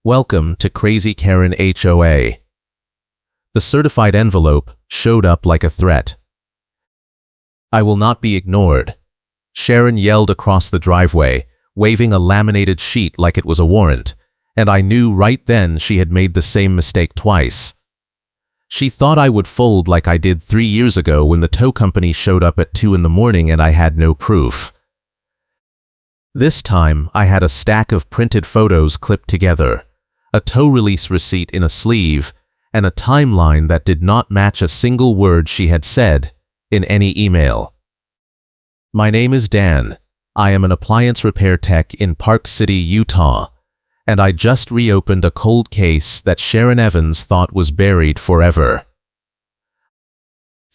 Welcome to Crazy Karen HOA. The certified envelope showed up like a threat. I will not be ignored. Sharon yelled across the driveway, waving a laminated sheet like it was a warrant, and I knew right then she had made the same mistake twice. She thought I would fold like I did 3 years ago when the tow company showed up at 2 in the morning and I had no proof. This time, I had a stack of printed photos clipped together, a tow release receipt in a sleeve, and a timeline that did not match a single word she had said in any email. My name is Dan. I am an appliance repair tech in Park City, Utah, and I just reopened a cold case that Sharon Evans thought was buried forever.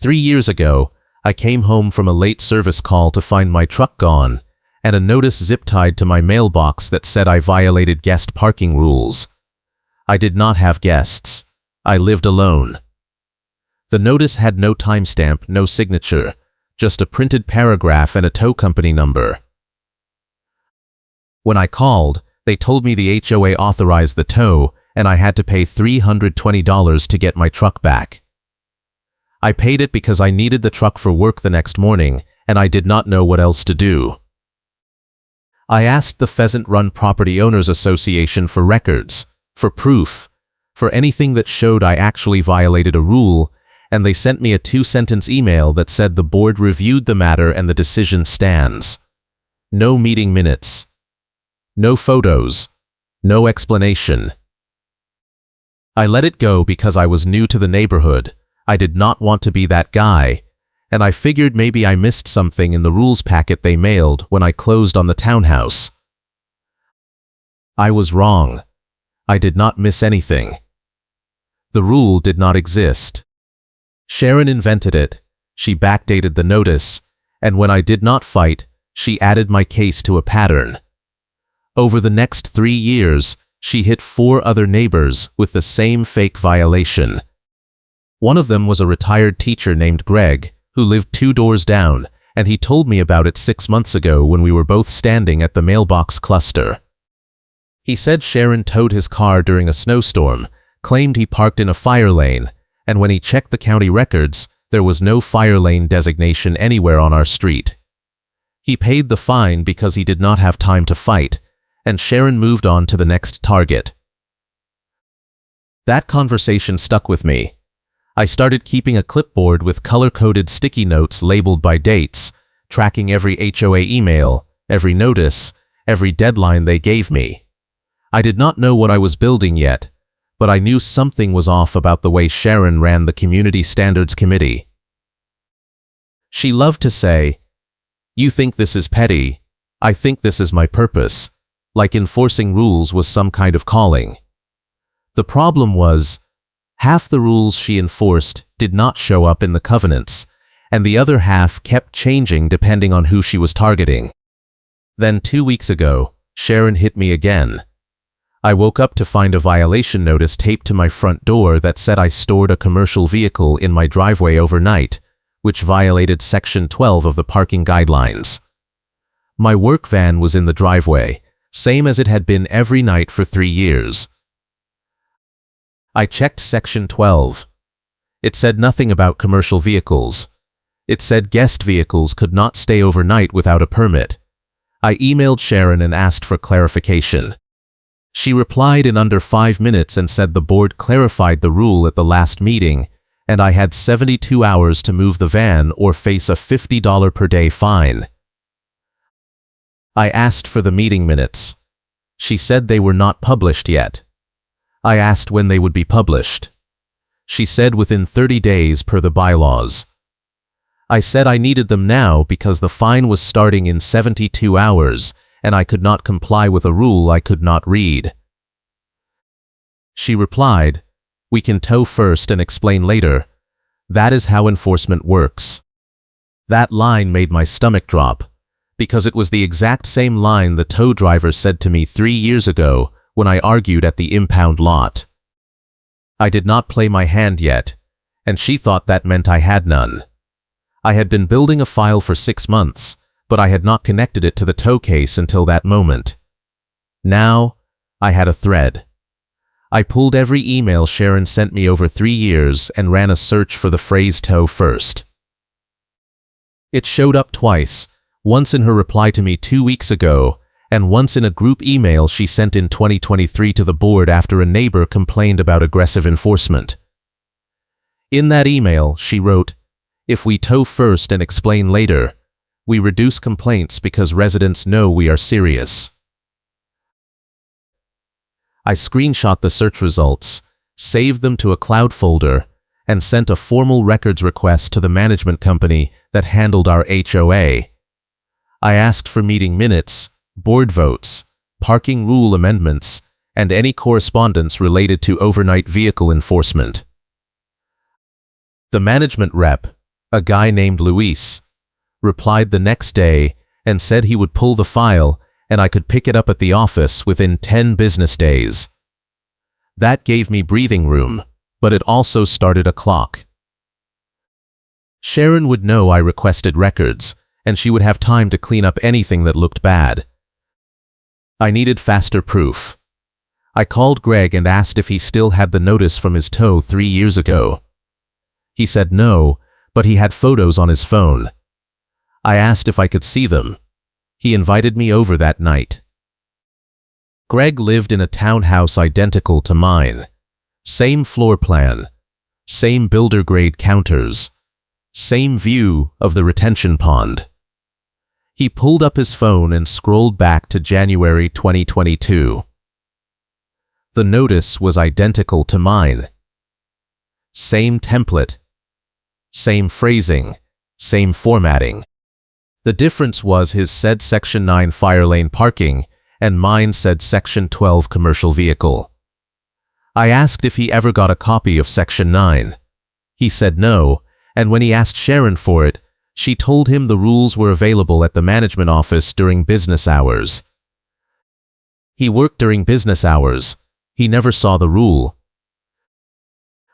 3 years ago, I came home from a late service call to find my truck gone, and a notice zip-tied to my mailbox that said I violated guest parking rules. I did not have guests. I lived alone. The notice had no timestamp, no signature, just a printed paragraph and a tow company number. When I called, they told me the HOA authorized the tow and I had to pay $320 to get my truck back. I paid it because I needed the truck for work the next morning and I did not know what else to do. I asked the Pheasant Run Property Owners Association for records, for proof, for anything that showed I actually violated a rule, and they sent me a 2-sentence email that said the board reviewed the matter and the decision stands. No meeting minutes. No photos. No explanation. I let it go because I was new to the neighborhood. I did not want to be that guy, and I figured maybe I missed something in the rules packet they mailed when I closed on the townhouse. I was wrong. I did not miss anything. The rule did not exist. Sharon invented it. She backdated the notice, and when I did not fight, she added my case to a pattern. Over the next 3 years, she hit 4 other neighbors with the same fake violation. One of them was a retired teacher named Greg, who lived 2 doors down, and he told me about it 6 months ago when we were both standing at the mailbox cluster. He said Sharon towed his car during a snowstorm, claimed he parked in a fire lane, and when he checked the county records, there was no fire lane designation anywhere on our street. He paid the fine because he did not have time to fight, and Sharon moved on to the next target. That conversation stuck with me. I started keeping a clipboard with color-coded sticky notes labeled by dates, tracking every HOA email, every notice, every deadline they gave me. I did not know what I was building yet, but I knew something was off about the way Sharon ran the Community Standards Committee. She loved to say, "You think this is petty. I think this is my purpose," like enforcing rules was some kind of calling. The problem was, half the rules she enforced did not show up in the covenants, and the other half kept changing depending on who she was targeting. Then 2 weeks ago, Sharon hit me again. I woke up to find a violation notice taped to my front door that said I stored a commercial vehicle in my driveway overnight, which violated Section 12 of the parking guidelines. My work van was in the driveway, same as it had been every night for 3 years. I checked Section 12. It said nothing about commercial vehicles. It said guest vehicles could not stay overnight without a permit. I emailed Sharon and asked for clarification. She replied in under 5 minutes and said the board clarified the rule at the last meeting, and I had 72 hours to move the van or face a $50 per day fine. I asked for the meeting minutes. She said they were not published yet. I asked when they would be published. She said within 30 days per the bylaws. I said I needed them now because the fine was starting in 72 hours, and I could not comply with a rule I could not read. She replied, "We can tow first and explain later. That is how enforcement works." That line made my stomach drop, because it was the exact same line the tow driver said to me 3 years ago when I argued at the impound lot. I did not play my hand yet, and she thought that meant I had none. I had been building a file for 6 months, but I had not connected it to the tow case until that moment. Now, I had a thread. I pulled every email Sharon sent me over 3 years and ran a search for the phrase "toe first." It showed up twice, once in her reply to me 2 weeks ago, and once in a group email she sent in 2023 to the board after a neighbor complained about aggressive enforcement. In that email, she wrote, "If we toe first and explain later, we reduce complaints because residents know we are serious." I screenshot the search results, saved them to a cloud folder, and sent a formal records request to the management company that handled our HOA. I asked for meeting minutes, board votes, parking rule amendments, and any correspondence related to overnight vehicle enforcement. The management rep, a guy named Luis, replied the next day and said he would pull the file and I could pick it up at the office within 10 business days. That gave me breathing room, but it also started a clock. Sharon would know I requested records, and she would have time to clean up anything that looked bad. I needed faster proof. I called Greg and asked if he still had the notice from his tow 3 years ago. He said no, but he had photos on his phone. I asked if I could see them. He invited me over that night. Greg lived in a townhouse identical to mine. Same floor plan, same builder-grade counters, same view of the retention pond. He pulled up his phone and scrolled back to January 2022. The notice was identical to mine. Same template, same phrasing, same formatting. The difference was his said Section 9 fire lane parking and mine said Section 12 commercial vehicle. I asked if he ever got a copy of Section 9. He said no, and when he asked Sharon for it, she told him the rules were available at the management office during business hours. He worked during business hours. He never saw the rule.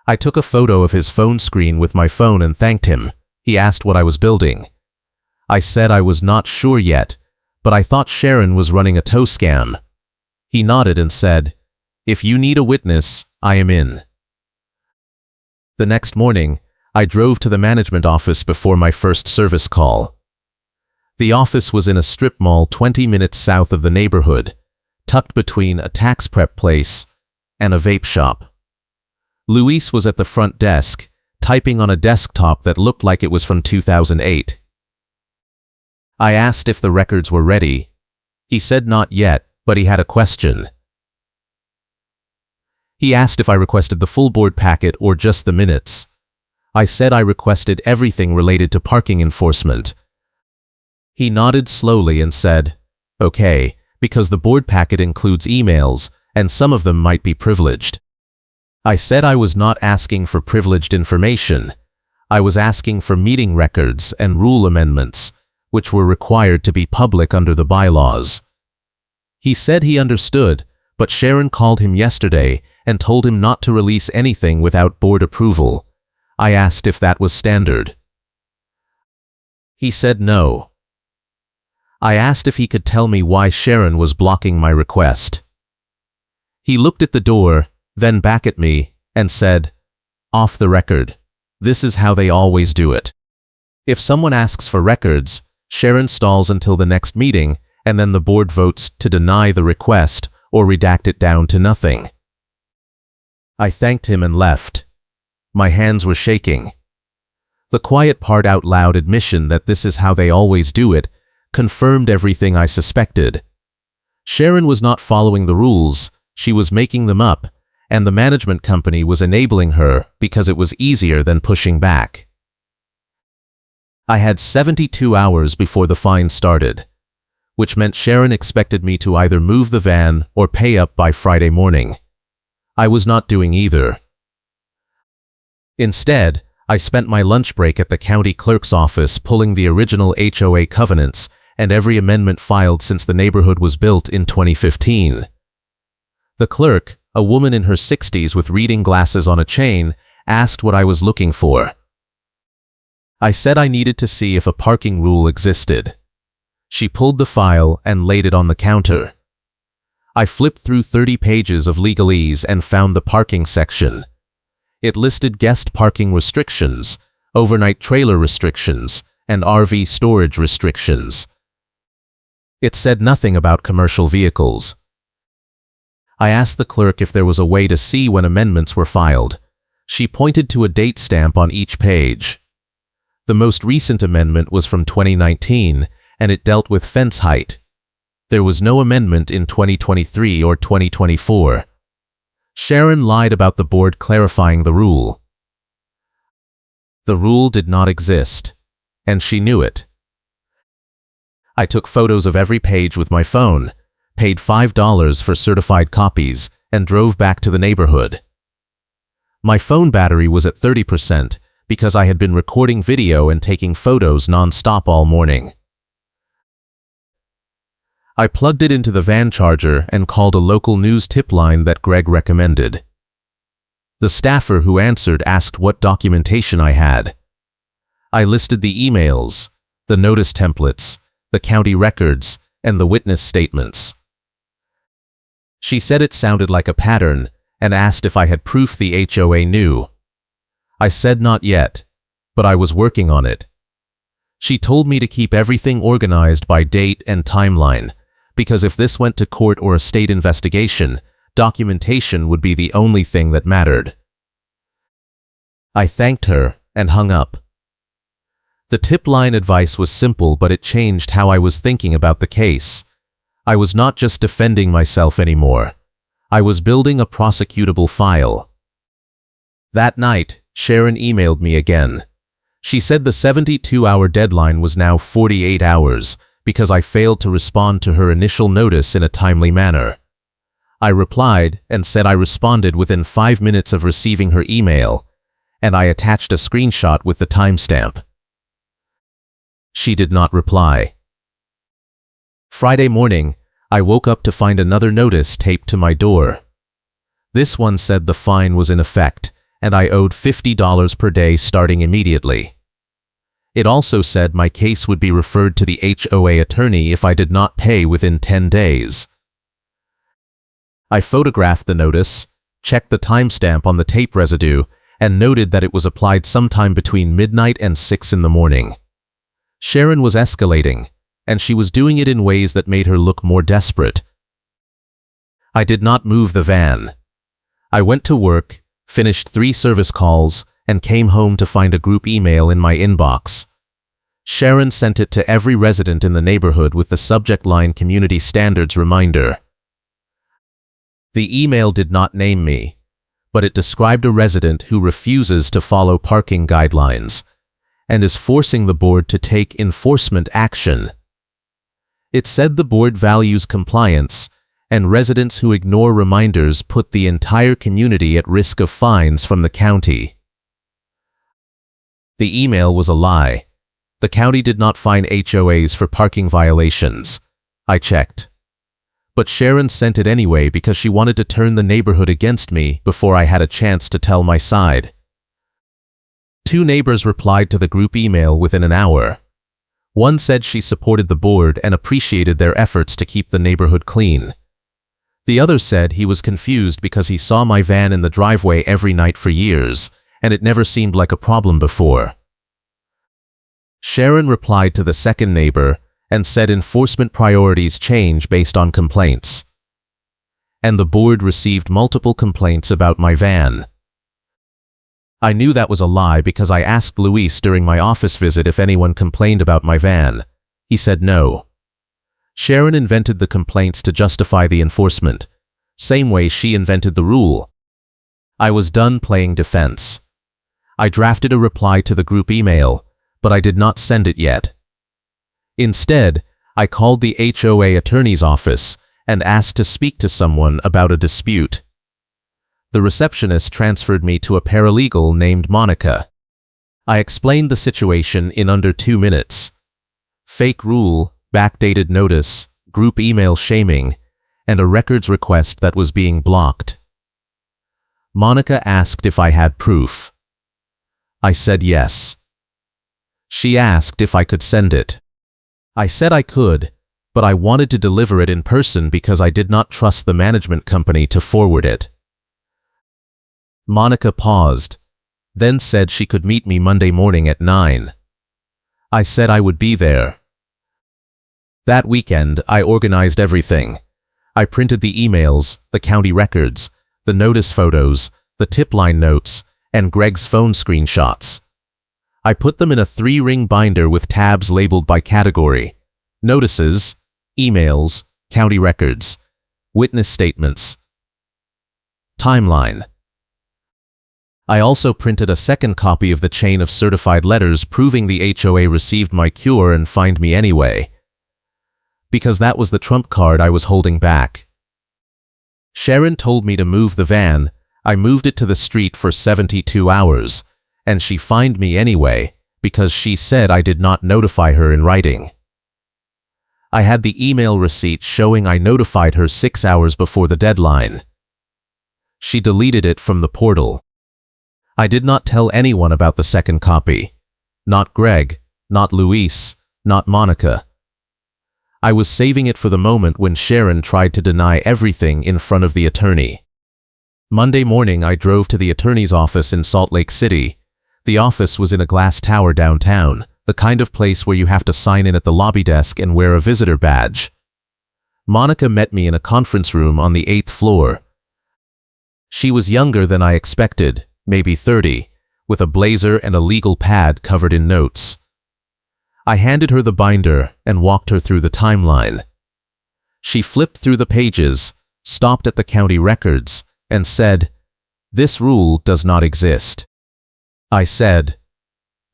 I took a photo of his phone screen with my phone and thanked him. He asked what I was building. I said I was not sure yet, but I thought Sharon was running a tow scam. He nodded and said, "If you need a witness, I am in." The next morning, I drove to the management office before my first service call. The office was in a strip mall 20 minutes south of the neighborhood, tucked between a tax prep place and a vape shop. Luis was at the front desk, typing on a desktop that looked like it was from 2008. I asked if the records were ready. He said not yet, but he had a question. He asked if I requested the full board packet or just the minutes. I said I requested everything related to parking enforcement. He nodded slowly and said, "Okay, because the board packet includes emails, and some of them might be privileged." I said I was not asking for privileged information. I was asking for meeting records and rule amendments, which were required to be public under the bylaws. He said he understood, but Sharon called him yesterday and told him not to release anything without board approval. I asked if that was standard. He said no. I asked if he could tell me why Sharon was blocking my request. He looked at the door, then back at me, and said, "Off the record. This is how they always do it. If someone asks for records, Sharon stalls until the next meeting, and then the board votes to deny the request or redact it down to nothing." I thanked him and left. My hands were shaking. The quiet part out loud admission that this is how they always do it confirmed everything I suspected. Sharon was not following the rules, she was making them up, and the management company was enabling her because it was easier than pushing back. I had 72 hours before the fine started, which meant Sharon expected me to either move the van or pay up by Friday morning. I was not doing either. Instead, I spent my lunch break at the county clerk's office pulling the original HOA covenants and every amendment filed since the neighborhood was built in 2015. The clerk, a woman in her 60s with reading glasses on a chain, asked what I was looking for. I said I needed to see if a parking rule existed. She pulled the file and laid it on the counter. I flipped through 30 pages of legalese and found the parking section. It listed guest parking restrictions, overnight trailer restrictions, and RV storage restrictions. It said nothing about commercial vehicles. I asked the clerk if there was a way to see when amendments were filed. She pointed to a date stamp on each page. The most recent amendment was from 2019, and it dealt with fence height. There was no amendment in 2023 or 2024. Sharon lied about the board clarifying the rule. The rule did not exist, and she knew it. I took photos of every page with my phone, paid $5 for certified copies, and drove back to the neighborhood. My phone battery was at 30% because I had been recording video and taking photos non-stop all morning. I plugged it into the van charger and called a local news tip line that Greg recommended. The staffer who answered asked what documentation I had. I listed the emails, the notice templates, the county records, and the witness statements. She said it sounded like a pattern and asked if I had proof the HOA knew. I said not yet, but I was working on it. She told me to keep everything organized by date and timeline, because if this went to court or a state investigation, documentation would be the only thing that mattered. I thanked her and hung up. The tip line advice was simple, but it changed how I was thinking about the case. I was not just defending myself anymore. I was building a prosecutable file. That night, Sharon emailed me again. She said the 72-hour deadline was now 48 hours because I failed to respond to her initial notice in a timely manner. I replied and said I responded within 5 minutes of receiving her email, and I attached a screenshot with the timestamp. She did not reply. Friday morning, I woke up to find another notice taped to my door. This one said the fine was in effect, and I owed $50 per day starting immediately. It also said my case would be referred to the HOA attorney if I did not pay within 10 days. I photographed the notice, checked the timestamp on the tape residue, and noted that it was applied sometime between midnight and 6 in the morning. Sharon was escalating, and she was doing it in ways that made her look more desperate. I did not move the van. I went to work, finished 3 service calls, and came home to find a group email in my inbox. Sharon sent it to every resident in the neighborhood with the subject line Community Standards Reminder. The email did not name me, but it described a resident who refuses to follow parking guidelines and is forcing the board to take enforcement action. It said the board values compliance, and residents who ignore reminders put the entire community at risk of fines from the county. The email was a lie. The county did not fine HOAs for parking violations. I checked. But Sharon sent it anyway because she wanted to turn the neighborhood against me before I had a chance to tell my side. 2 neighbors replied to the group email within an hour. One said she supported the board and appreciated their efforts to keep the neighborhood clean. The other said he was confused because he saw my van in the driveway every night for years, and it never seemed like a problem before. Sharon replied to the second neighbor and said enforcement priorities change based on complaints. And the board received multiple complaints about my van. I knew that was a lie because I asked Luis during my office visit if anyone complained about my van. He said no. Sharon invented the complaints to justify the enforcement, same way she invented the rule. I was done playing defense. I drafted a reply to the group email, but I did not send it yet. Instead, I called the HOA attorney's office and asked to speak to someone about a dispute. The receptionist transferred me to a paralegal named Monica. I explained the situation in under 2 minutes. Fake rule, backdated notice, group email shaming, and a records request that was being blocked. Monica asked if I had proof. I said yes. She asked if I could send it. I said I could, but I wanted to deliver it in person because I did not trust the management company to forward it. Monica paused, then said she could meet me Monday morning at 9. I said I would be there. That weekend, I organized everything. I printed the emails, the county records, the notice photos, the tip line notes, and Greg's phone screenshots. I put them in a 3-ring binder with tabs labeled by category: notices, emails, county records, witness statements, timeline. I also printed a second copy of the chain of certified letters proving the HOA received my cure and fined me anyway, because that was the trump card I was holding back. Sharon told me to move the van. I moved it to the street for 72 hours, and she fined me anyway because she said I did not notify her in writing. I had the email receipt showing I notified her 6 hours before the deadline. She deleted it from the portal. I did not tell anyone about the second copy. Not Greg, not Luis, not Monica. I was saving it for the moment when Sharon tried to deny everything in front of the attorney. Monday morning, I drove to the attorney's office in Salt Lake City. The office was in a glass tower downtown, the kind of place where you have to sign in at the lobby desk and wear a visitor badge. Monica met me in a conference room on the 8th floor. She was younger than I expected, maybe 30, with a blazer and a legal pad covered in notes. I handed her the binder and walked her through the timeline. She flipped through the pages, stopped at the county records, and said, "This rule does not exist." I said,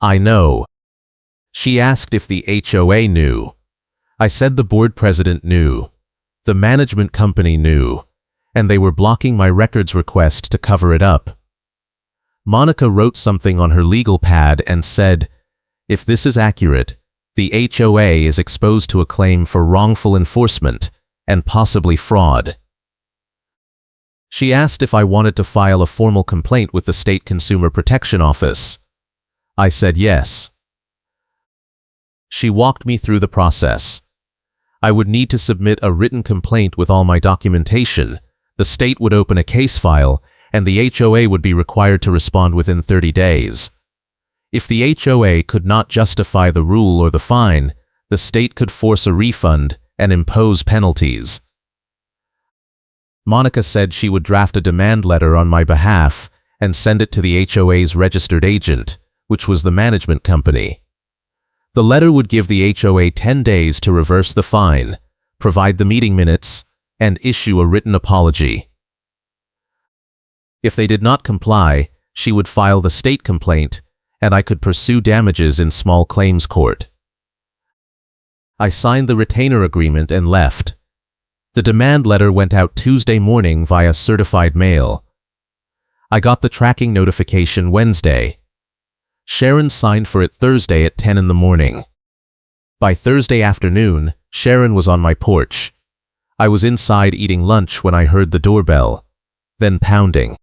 "I know." She asked if the HOA knew. I said the board president knew. The management company knew, and they were blocking my records request to cover it up. Monica wrote something on her legal pad and said, "If this is accurate, the HOA is exposed to a claim for wrongful enforcement and possibly fraud." She asked if I wanted to file a formal complaint with the State Consumer Protection Office. I said yes. She walked me through the process. I would need to submit a written complaint with all my documentation. The state would open a case file, and the HOA would be required to respond within 30 days. If the HOA could not justify the rule or the fine, the state could force a refund and impose penalties. Monica said she would draft a demand letter on my behalf and send it to the HOA's registered agent, which was the management company. The letter would give the HOA 10 days to reverse the fine, provide the meeting minutes, and issue a written apology. If they did not comply, she would file the state complaint, and I could pursue damages in small claims court. I signed the retainer agreement and left. The demand letter went out Tuesday morning via certified mail. I got the tracking notification Wednesday. Sharon signed for it Thursday at 10 in the morning. By Thursday afternoon, Sharon was on my porch. I was inside eating lunch when I heard the doorbell, then pounding.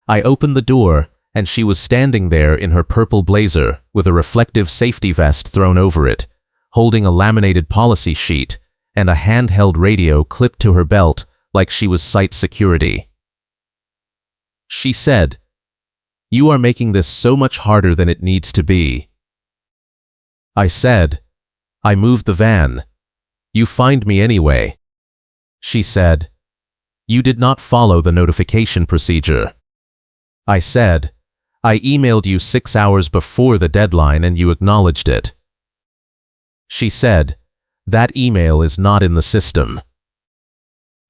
I opened the door, and she was standing there in her purple blazer with a reflective safety vest thrown over it, holding a laminated policy sheet and a handheld radio clipped to her belt like she was site security. She said, "You are making this so much harder than it needs to be." I said, "I moved the van. You fined me anyway." She said, "You did not follow the notification procedure." I said, "I emailed you 6 hours before the deadline and you acknowledged it." She said, "That email is not in the system."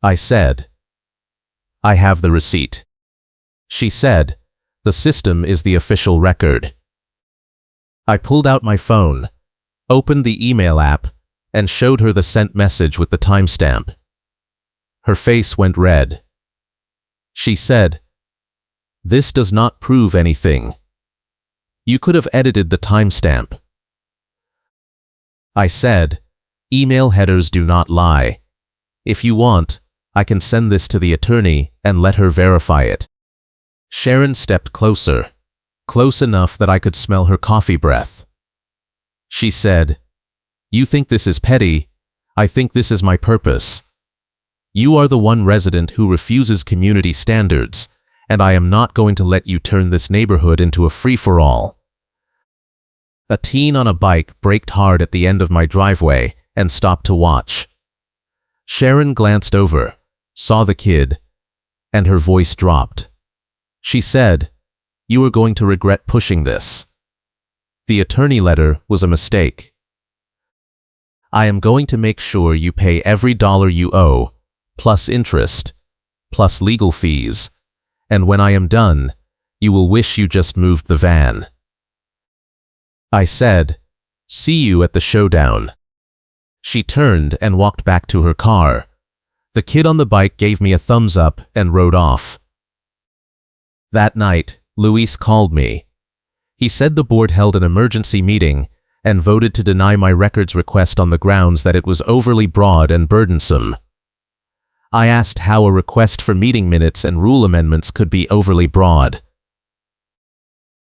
I said, "I have the receipt." She said, "The system is the official record." I pulled out my phone, opened the email app, and showed her the sent message with the timestamp. Her face went red. She said, "This does not prove anything. You could have edited the timestamp." I said, "Email headers do not lie. If you want, I can send this to the attorney and let her verify it." Sharon stepped closer, close enough that I could smell her coffee breath. She said, "You think this is petty? I think this is my purpose. You are the one resident who refuses community standards, and I am not going to let you turn this neighborhood into a free-for-all. A teen on a bike braked hard at the end of my driveway and stopped to watch. Sharon glanced over, saw the kid, and her voice dropped. She said, "You are going to regret pushing this. The attorney letter was a mistake. I am going to make sure you pay every dollar you owe, plus interest, plus legal fees, and when I am done, you will wish you just moved the van." I said, "See you at the showdown." She turned and walked back to her car. The kid on the bike gave me a thumbs up and rode off. That night, Luis called me. He said the board held an emergency meeting and voted to deny my records request on the grounds that it was overly broad and burdensome. I asked how a request for meeting minutes and rule amendments could be overly broad.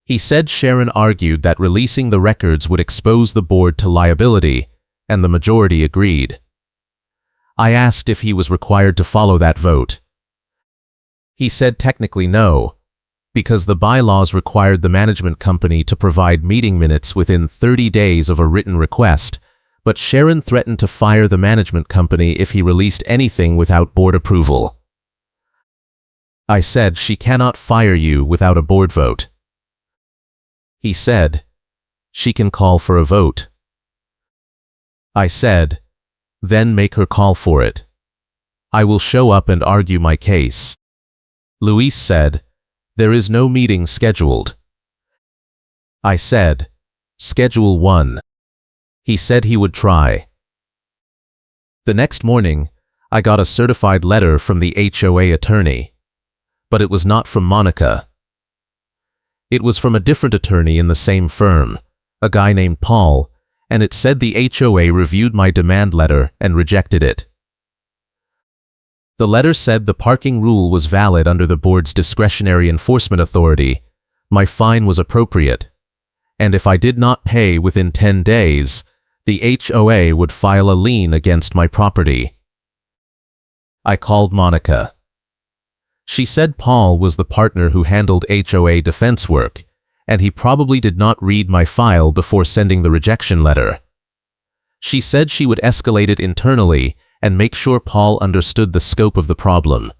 He said Sharon argued that releasing the records would expose the board to liability, and the majority agreed. I asked if he was required to follow that vote. He said technically no, because the bylaws required the management company to provide meeting minutes within 30 days of a written request, but Sharon threatened to fire the management company if he released anything without board approval. I said she cannot fire you without a board vote. He said, she can call for a vote. I said, then make her call for it. I will show up and argue my case. Luis said, there is no meeting scheduled. I said, schedule one. He said he would try. The next morning, I got a certified letter from the HOA attorney. But it was not from Monica. It was from a different attorney in the same firm, a guy named Paul, and it said the HOA reviewed my demand letter and rejected it. The letter said the parking rule was valid under the board's discretionary enforcement authority, my fine was appropriate, and if I did not pay within 10 days, the HOA would file a lien against my property. I called Monica. She said Paul was the partner who handled HOA defense work, and he probably did not read my file before sending the rejection letter. She said she would escalate it internally and make sure Paul understood the scope of the problem.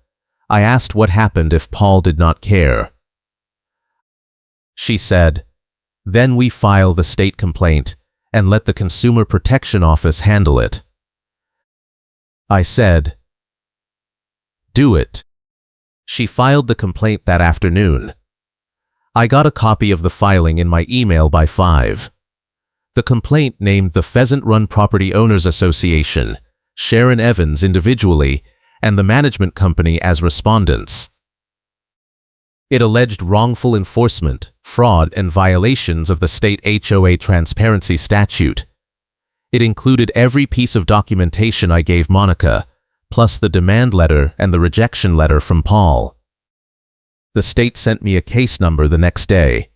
I asked what happened if Paul did not care. She said, then we file the state complaint and let the Consumer Protection Office handle it. I said, do it. She filed the complaint that afternoon. I got a copy of the filing in my email by 5. The complaint named the Pheasant Run Property Owners Association, Sharon Evans individually, and the management company as respondents. It alleged wrongful enforcement, fraud, and violations of the state HOA transparency statute. It included every piece of documentation I gave Monica, plus the demand letter and the rejection letter from Paul. The state sent me a case number the next day.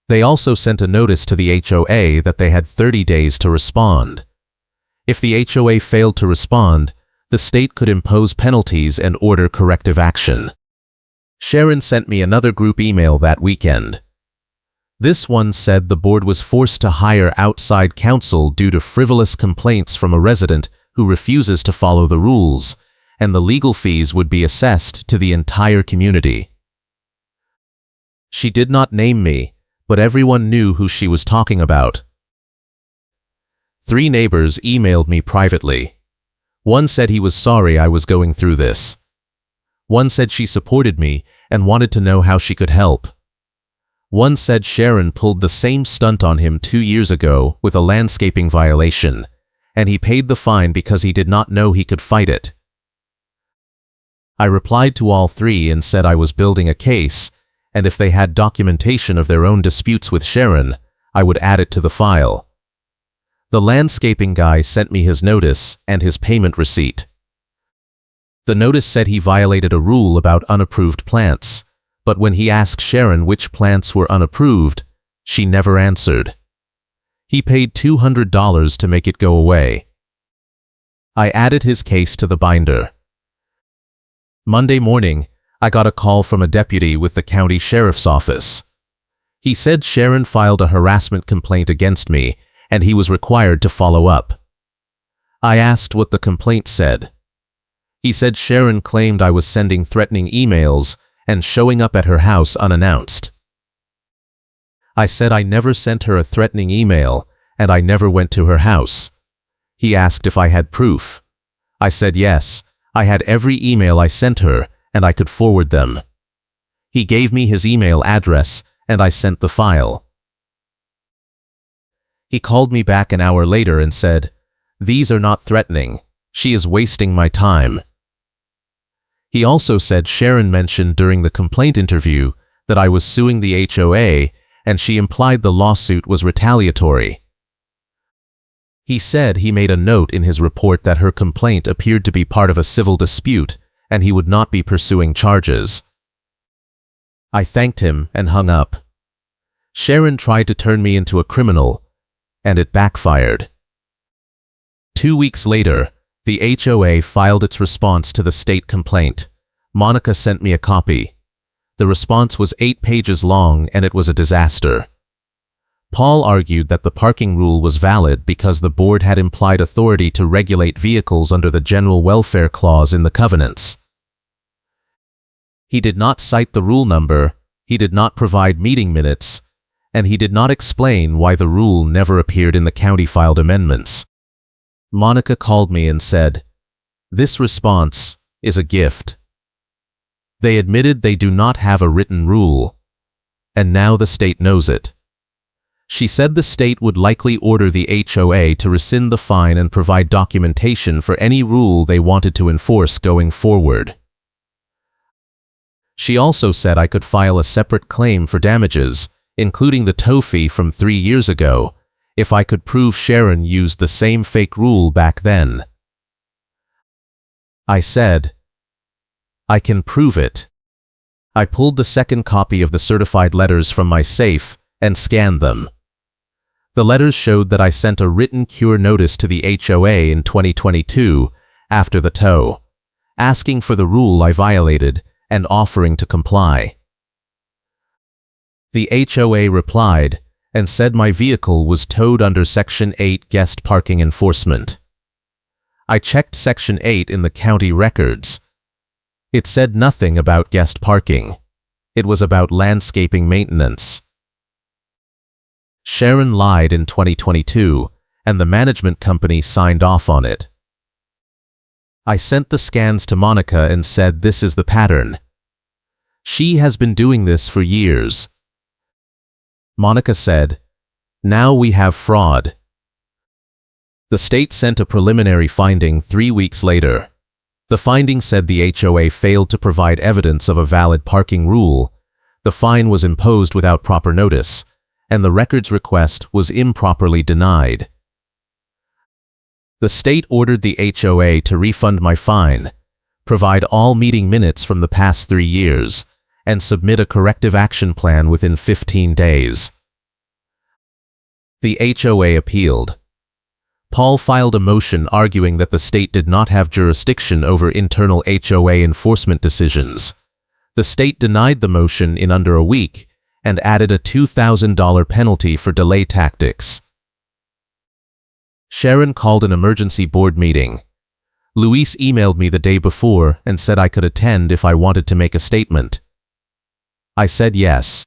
They also sent a notice to the HOA that they had 30 days to respond. If the HOA failed to respond, the state could impose penalties and order corrective action. Sharon sent me another group email that weekend. This one said the board was forced to hire outside counsel due to frivolous complaints from a resident who refuses to follow the rules, and the legal fees would be assessed to the entire community. She did not name me, but everyone knew who she was talking about. 3 neighbors emailed me privately. One said he was sorry I was going through this. One said she supported me and wanted to know how she could help. One said Sharon pulled the same stunt on him 2 years ago with a landscaping violation, and he paid the fine because he did not know he could fight it. I replied to all 3 and said I was building a case, and if they had documentation of their own disputes with Sharon, I would add it to the file. The landscaping guy sent me his notice and his payment receipt. The notice said he violated a rule about unapproved plants, but when he asked Sharon which plants were unapproved, she never answered. He paid $200 to make it go away. I added his case to the binder. Monday morning, I got a call from a deputy with the county sheriff's office. He said Sharon filed a harassment complaint against me, and he was required to follow up. I asked what the complaint said. He said Sharon claimed I was sending threatening emails and showing up at her house unannounced. I said I never sent her a threatening email, and I never went to her house. He asked if I had proof. I said yes, I had every email I sent her, and I could forward them. He gave me his email address, and I sent the file. He called me back an hour later and said, "These are not threatening. She is wasting my time." He also said Sharon mentioned during the complaint interview that I was suing the HOA, and she implied the lawsuit was retaliatory. He said he made a note in his report that her complaint appeared to be part of a civil dispute, and he would not be pursuing charges. I thanked him and hung up. Sharon tried to turn me into a criminal, and it backfired. 2 weeks later, the HOA filed its response to the state complaint. Monica sent me a copy. The response was 8 pages long, and it was a disaster. Paul argued that the parking rule was valid because the board had implied authority to regulate vehicles under the General Welfare Clause in the covenants. He did not cite the rule number, he did not provide meeting minutes, and he did not explain why the rule never appeared in the county-filed amendments. Monica called me and said, "This response is a gift." They admitted they do not have a written rule, and now the state knows it. She said the state would likely order the HOA to rescind the fine and provide documentation for any rule they wanted to enforce going forward. She also said I could file a separate claim for damages, including the tow fee from 3 years ago, if I could prove Sharon used the same fake rule back then. I said, "I can prove it." I pulled the second copy of the certified letters from my safe and scanned them. The letters showed that I sent a written cure notice to the HOA in 2022 after the tow, asking for the rule I violated and offering to comply. The HOA replied and said my vehicle was towed under Section 8 guest parking enforcement. I checked Section 8 in the county records. It said nothing about guest parking. It was about landscaping maintenance. Sharon lied in 2022, and the management company signed off on it. I sent the scans to Monica and said this is the pattern. She has been doing this for years. Monica said, "Now we have fraud." The state sent a preliminary finding 3 weeks later. The finding said the HOA failed to provide evidence of a valid parking rule, the fine was imposed without proper notice, and the records request was improperly denied. The state ordered the HOA to refund my fine, provide all meeting minutes from the past 3 years, and submit a corrective action plan within 15 days. The HOA appealed. Paul filed a motion arguing that the state did not have jurisdiction over internal HOA enforcement decisions. The state denied the motion in under a week and added a $2,000 penalty for delay tactics. Sharon called an emergency board meeting. Luis emailed me the day before and said I could attend if I wanted to make a statement. I said yes.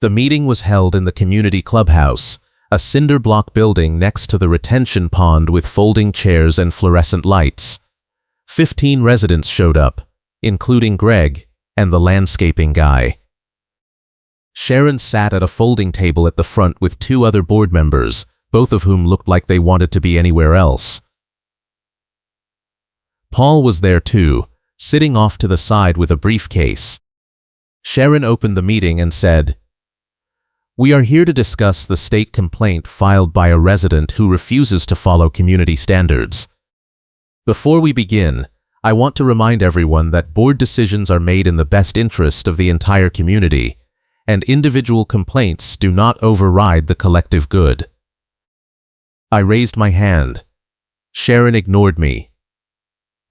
The meeting was held in the community clubhouse, a cinder block building next to the retention pond with folding chairs and fluorescent lights. 15 residents showed up, including Greg and the landscaping guy. Sharon sat at a folding table at the front with 2 other board members, both of whom looked like they wanted to be anywhere else. Paul was there too, sitting off to the side with a briefcase. Sharon opened the meeting and said, "We are here to discuss the state complaint filed by a resident who refuses to follow community standards. Before we begin, I want to remind everyone that board decisions are made in the best interest of the entire community, and individual complaints do not override the collective good." I raised my hand. Sharon ignored me.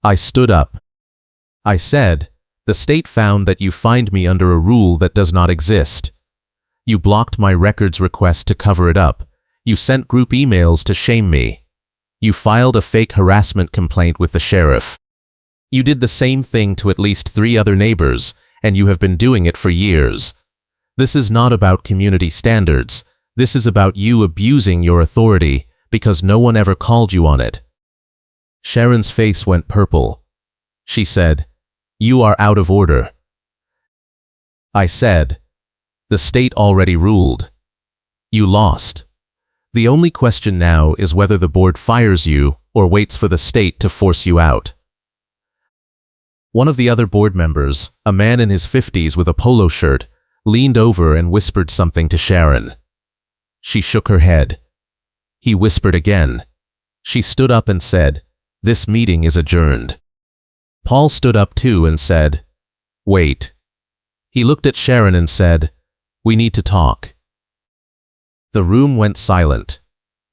I stood up. I said, "The state found that you fined me under a rule that does not exist. You blocked my records request to cover it up. You sent group emails to shame me. You filed a fake harassment complaint with the sheriff. You did the same thing to at least 3 other neighbors, and you have been doing it for years. This is not about community standards. This is about you abusing your authority because no one ever called you on it." Sharon's face went purple. She said, "You are out of order." I said, "The state already ruled. You lost. The only question now is whether the board fires you or waits for the state to force you out." One of the other board members, a man in his 50s with a polo shirt, leaned over and whispered something to Sharon. She shook her head. He whispered again. She stood up and said, "This meeting is adjourned." Paul stood up too and said, "Wait." He looked at Sharon and said, "We need to talk." The room went silent.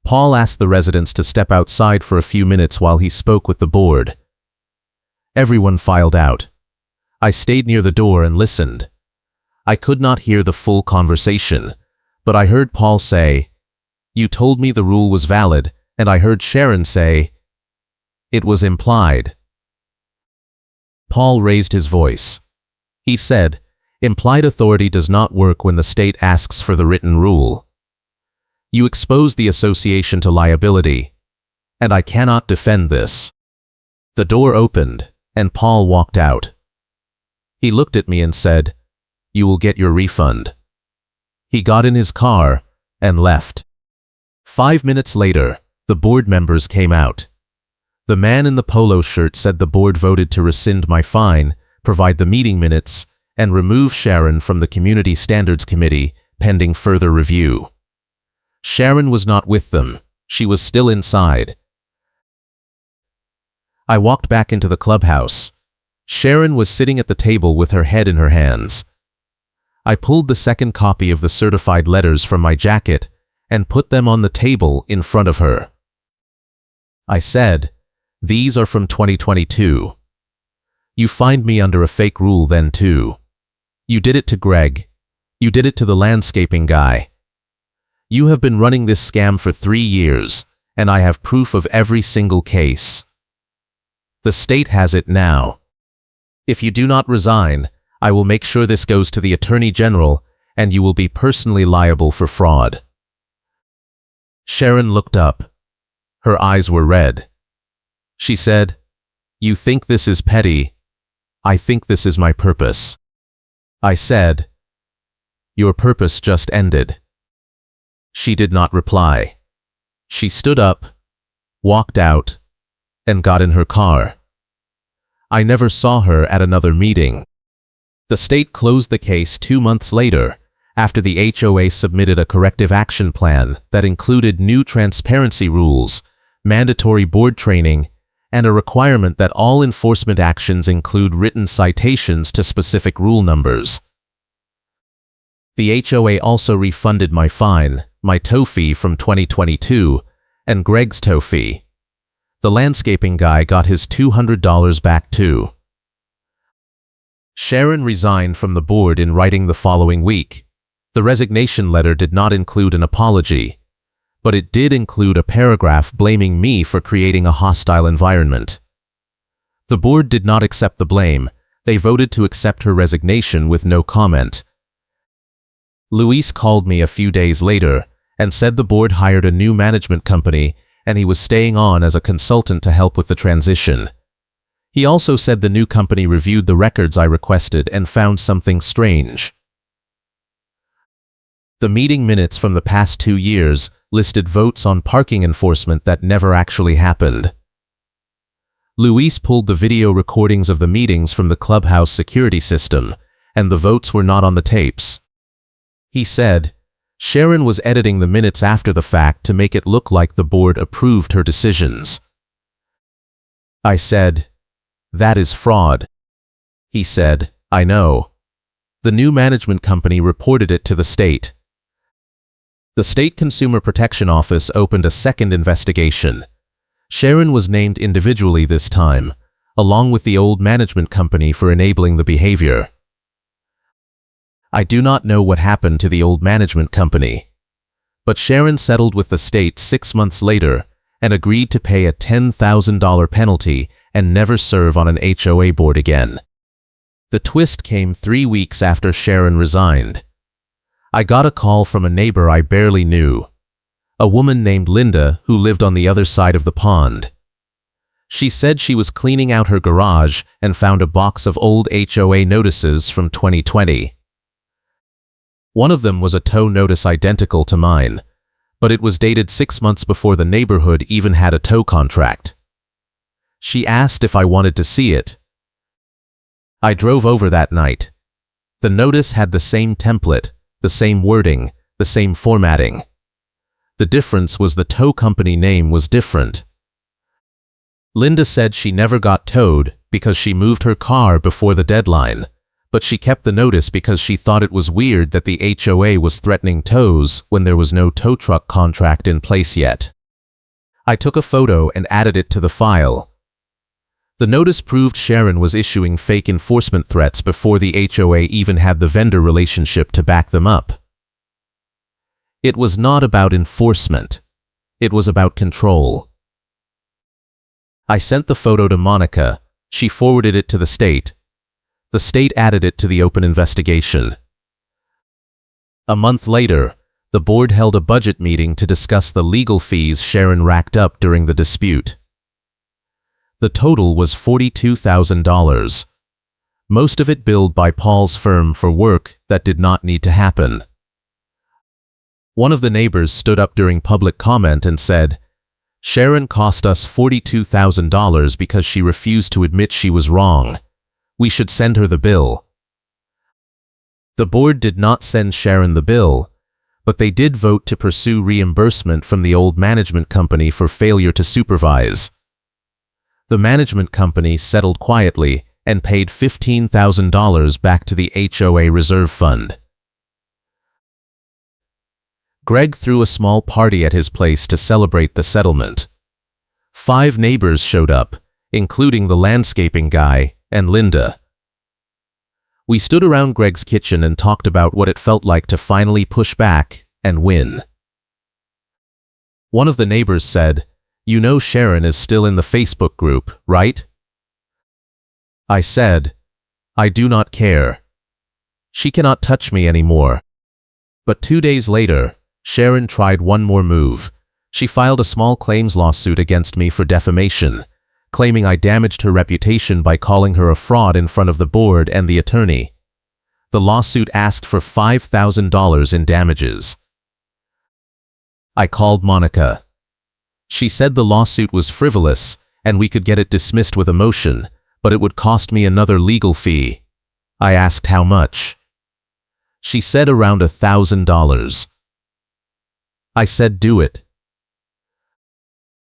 Paul asked the residents to step outside for a few minutes while he spoke with the board. Everyone filed out. I stayed near the door and listened. I could not hear the full conversation, but I heard Paul say, "You told me the rule was valid," and I heard Sharon say, "It was implied." Paul raised his voice. He said, "Implied authority does not work when the state asks for the written rule. You expose the association to liability, and I cannot defend this." The door opened, and Paul walked out. He looked at me and said, "You will get your refund." He got in his car and left. 5 minutes later, the board members came out. The man in the polo shirt said the board voted to rescind my fine, provide the meeting minutes, and remove Sharon from the Community Standards Committee pending further review. Sharon was not with them. She was still inside. I walked back into the clubhouse. Sharon was sitting at the table with her head in her hands. I pulled the second copy of the certified letters from my jacket and put them on the table in front of her. I said, "These are from 2022. You fined me under a fake rule then too. You did it to Greg. You did it to the landscaping guy. You have been running this scam for 3 years, and I have proof of every single case. The state has it now. If you do not resign, I will make sure this goes to the Attorney General, and you will be personally liable for fraud." Sharon looked up. Her eyes were red. She said, "You think this is petty? I think this is my purpose." I said, "Your purpose just ended." She did not reply. She stood up, walked out, and got in her car. I never saw her at another meeting. The state closed the case 2 months later, after the HOA submitted a corrective action plan that included new transparency rules, mandatory board training, and a requirement that all enforcement actions include written citations to specific rule numbers. The HOA also refunded my fine, my tow fee from 2022, and Greg's tow fee. The landscaping guy got his $200 back too. Sharon resigned from the board in writing the following week. The resignation letter did not include an apology, but it did include a paragraph blaming me for creating a hostile environment. The board did not accept the blame. They voted to accept her resignation with no comment. Luis called me a few days later and said the board hired a new management company and he was staying on as a consultant to help with the transition. He also said the new company reviewed the records I requested and found something strange. The meeting minutes from the past 2 years listed votes on parking enforcement that never actually happened. Luis pulled the video recordings of the meetings from the clubhouse security system, and the votes were not on the tapes. He said, Sharon was editing the minutes after the fact to make it look like the board approved her decisions. I said, "That is fraud." He said, "I know." The new management company reported it to the state. The State Consumer Protection Office opened a second investigation. Sharon was named individually this time, along with the old management company for enabling the behavior. I do not know what happened to the old management company, but Sharon settled with the state 6 months later and agreed to pay a $10,000 penalty and never serve on an HOA board again. The twist came 3 weeks after Sharon resigned. I got a call from a neighbor I barely knew, a woman named Linda who lived on the other side of the pond. She said she was cleaning out her garage and found a box of old HOA notices from 2020. One of them was a tow notice identical to mine, but it was dated 6 months before the neighborhood even had a tow contract. She asked if I wanted to see it. I drove over that night. The notice had the same template, the same wording, the same formatting. The difference was the tow company name was different. Linda said she never got towed because she moved her car before the deadline, but she kept the notice because she thought it was weird that the HOA was threatening tows when there was no tow truck contract in place yet. I took a photo and added it to the file. The notice proved Sharon was issuing fake enforcement threats before the HOA even had the vendor relationship to back them up. It was not about enforcement. It was about control. I sent the photo to Monica. She forwarded it to the state. The state added it to the open investigation. A month later, the board held a budget meeting to discuss the legal fees Sharon racked up during the dispute. The total was $42,000. Most of it billed by Paul's firm for work that did not need to happen. One of the neighbors stood up during public comment and said, "Sharon cost us $42,000 because she refused to admit she was wrong. We should send her the bill." The board did not send Sharon the bill, but they did vote to pursue reimbursement from the old management company for failure to supervise. The management company settled quietly and paid $15,000 back to the HOA reserve fund. Greg threw a small party at his place to celebrate the settlement. 5 neighbors showed up, including the landscaping guy and Linda. We stood around Greg's kitchen and talked about what it felt like to finally push back and win. One of the neighbors said, "You know Sharon is still in the Facebook group, right?" I said, "I do not care. She cannot touch me anymore." But 2 days later, Sharon tried one more move. She filed a small claims lawsuit against me for defamation, claiming I damaged her reputation by calling her a fraud in front of the board and the attorney. The lawsuit asked for $5,000 in damages. I called Monica. She said the lawsuit was frivolous and we could get it dismissed with a motion, but it would cost me another legal fee. I asked how much. She said around $1,000. I said do it.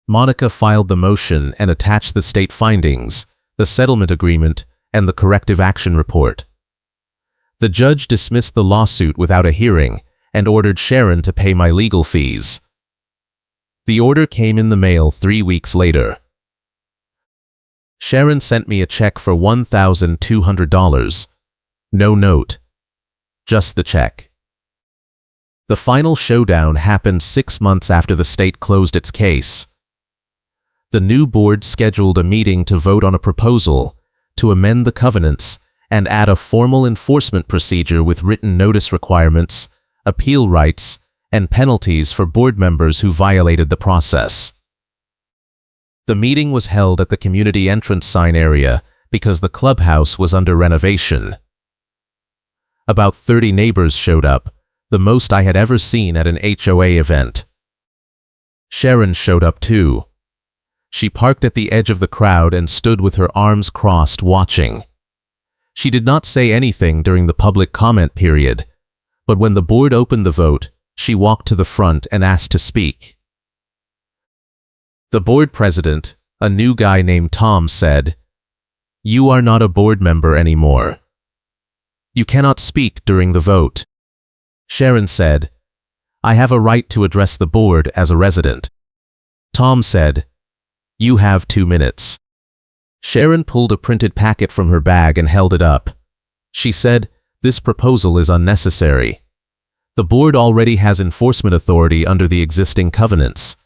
Monica filed the motion and attached the state findings, the settlement agreement, and the corrective action report. The judge dismissed the lawsuit without a hearing and ordered Sharon to pay my legal fees. The order came in the mail 3 weeks later. Sharon sent me a check for $1,200. No note. Just the check. The final showdown happened 6 months after the state closed its case. The new board scheduled a meeting to vote on a proposal to amend the covenants and add a formal enforcement procedure with written notice requirements, appeal rights, and penalties for board members who violated the process. The meeting was held at the community entrance sign area because the clubhouse was under renovation. About 30 neighbors showed up, the most I had ever seen at an HOA event. Sharon showed up too. She parked at the edge of the crowd and stood with her arms crossed watching. She did not say anything during the public comment period, but when the board opened the vote, she walked to the front and asked to speak. The board president, a new guy named Tom, said, "You are not a board member anymore. You cannot speak during the vote." Sharon said, "I have a right to address the board as a resident." Tom said, You have 2 minutes. Sharon pulled a printed packet from her bag and held it up. She said, "This proposal is unnecessary. The board already has enforcement authority under the existing covenants.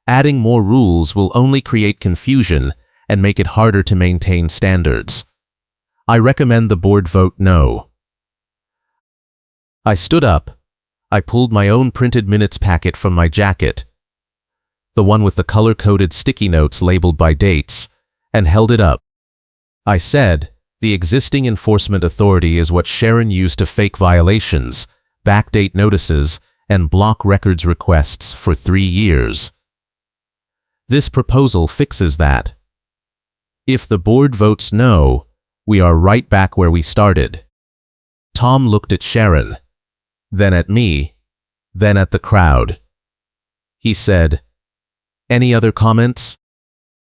Adding more rules will only create confusion and make it harder to maintain standards. I recommend the board vote no." I stood up. I pulled my own printed minutes packet from my jacket, the one with the color-coded sticky notes labeled by dates, and held it up. I said, "The existing enforcement authority is what Sharon used to fake violations, backdate notices, and block records requests for 3 years. This proposal fixes that. If the board votes no, we are right back where we started." Tom looked at Sharon, then at me, then at the crowd. He said, "Any other comments?"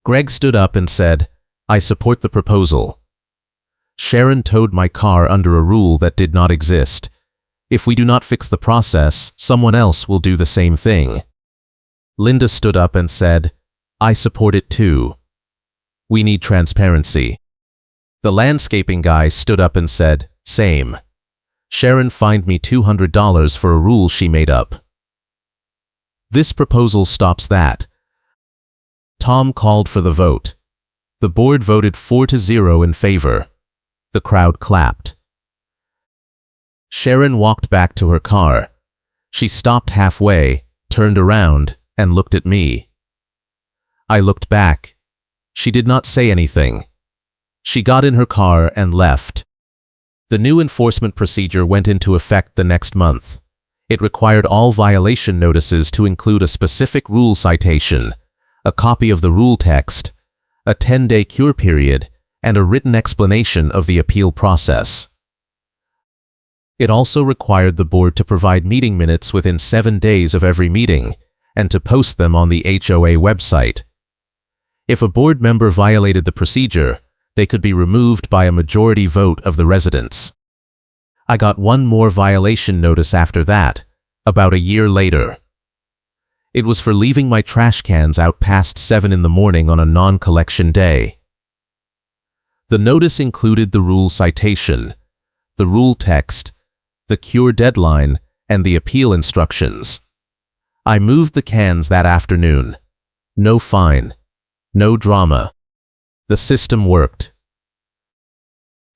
Greg stood up and said, "I support the proposal." Sharon towed my car under a rule that did not exist. If we do not fix the process, someone else will do the same thing. Linda stood up and said, "I support it too. We need transparency." The landscaping guy stood up and said, "Same. Sharon fined me $200 for a rule she made up. This proposal stops that." Tom called for the vote. The board voted 4-0 in favor. The crowd clapped. Sharon walked back to her car. She stopped halfway, turned around, and looked at me. I looked back. She did not say anything. She got in her car and left. The new enforcement procedure went into effect the next month. It required all violation notices to include a specific rule citation, a copy of the rule text, a 10-day cure period, and a written explanation of the appeal process. It also required the board to provide meeting minutes within 7 days of every meeting and to post them on the HOA website. If a board member violated the procedure, they could be removed by a majority vote of the residents. I got one more violation notice after that, about a year later. It was for leaving my trash cans out past 7 in the morning on a non-collection day. The notice included the rule citation, the rule text, the cure deadline, and the appeal instructions. I moved the cans that afternoon. No fine. No drama. The system worked.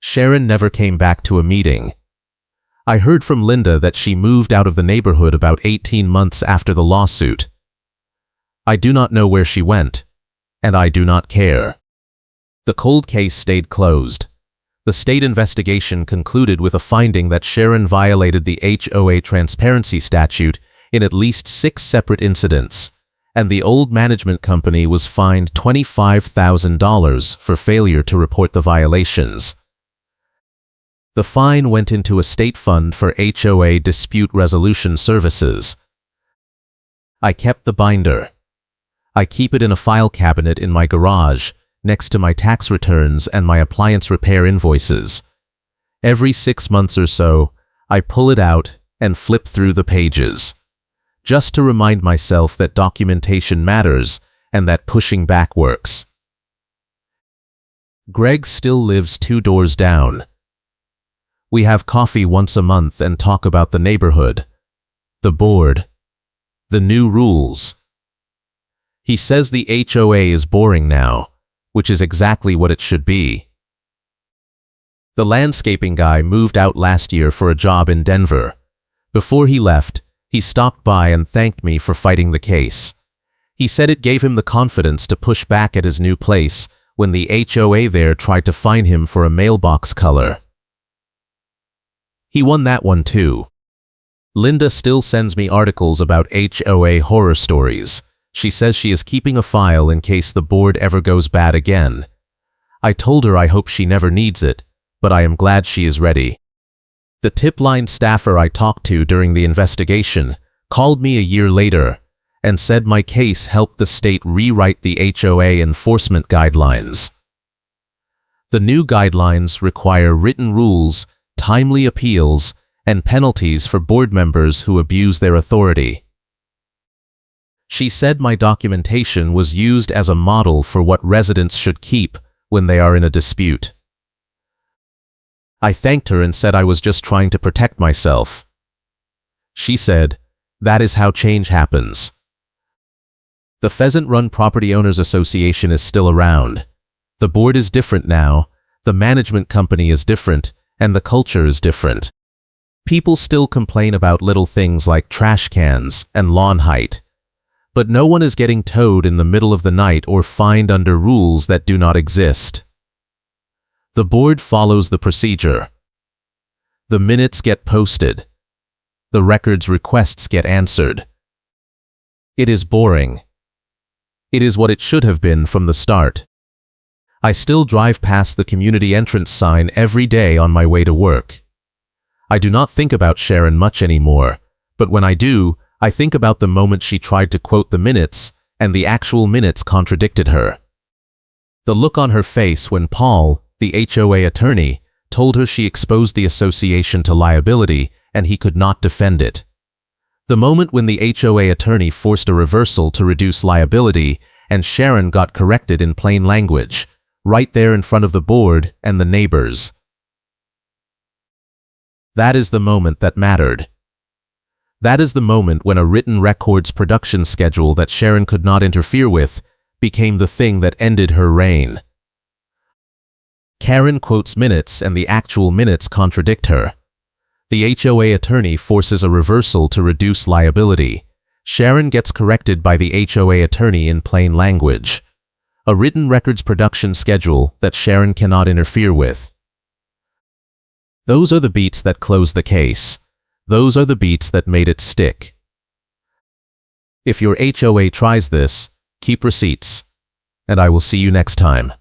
Sharon never came back to a meeting. I heard from Linda that she moved out of the neighborhood about 18 months after the lawsuit. I do not know where she went, and I do not care. The cold case stayed closed. The state investigation concluded with a finding that Sharon violated the HOA transparency statute in at least 6 separate incidents, and the old management company was fined $25,000 for failure to report the violations. The fine went into a state fund for HOA dispute resolution services. I kept the binder. I keep it in a file cabinet in my garage, next to my tax returns and my appliance repair invoices. Every 6 months or so, I pull it out and flip through the pages, just to remind myself that documentation matters and that pushing back works. Greg still lives 2 doors down. We have coffee once a month and talk about the neighborhood, the board, the new rules. He says the HOA is boring now, which is exactly what it should be. The landscaping guy moved out last year for a job in Denver. Before he left, he stopped by and thanked me for fighting the case. He said it gave him the confidence to push back at his new place when the HOA there tried to fine him for a mailbox color. He won that one too. Linda still sends me articles about HOA horror stories. She says she is keeping a file in case the board ever goes bad again. I told her I hope she never needs it, but I am glad she is ready. The tip line staffer I talked to during the investigation called me a year later and said my case helped the state rewrite the HOA enforcement guidelines. The new guidelines require written rules, timely appeals, and penalties for board members who abuse their authority. She said my documentation was used as a model for what residents should keep when they are in a dispute. I thanked her and said I was just trying to protect myself. She said, "That is how change happens." The Pheasant Run Property Owners Association is still around. The board is different now, the management company is different, and the culture is different. People still complain about little things like trash cans and lawn height. But no one is getting towed in the middle of the night or fined under rules that do not exist. The board follows the procedure. The minutes get posted. The records requests get answered. It is boring. It is what it should have been from the start. I still drive past the community entrance sign every day on my way to work. I do not think about Sharon much anymore, but when I do, I think about the moment she tried to quote the minutes, and the actual minutes contradicted her. The look on her face when Paul, the HOA attorney, told her she exposed the association to liability and he could not defend it. The moment when the HOA attorney forced a reversal to reduce liability and Sharon got corrected in plain language, right there in front of the board and the neighbors. That is the moment that mattered. That is the moment when a written records production schedule that Sharon could not interfere with became the thing that ended her reign. Karen quotes minutes and the actual minutes contradict her. The HOA attorney forces a reversal to reduce liability. Sharon gets corrected by the HOA attorney in plain language. A written records production schedule that Sharon cannot interfere with. Those are the beats that close the case. Those are the beats that made it stick. If your HOA tries this, keep receipts, and I will see you next time.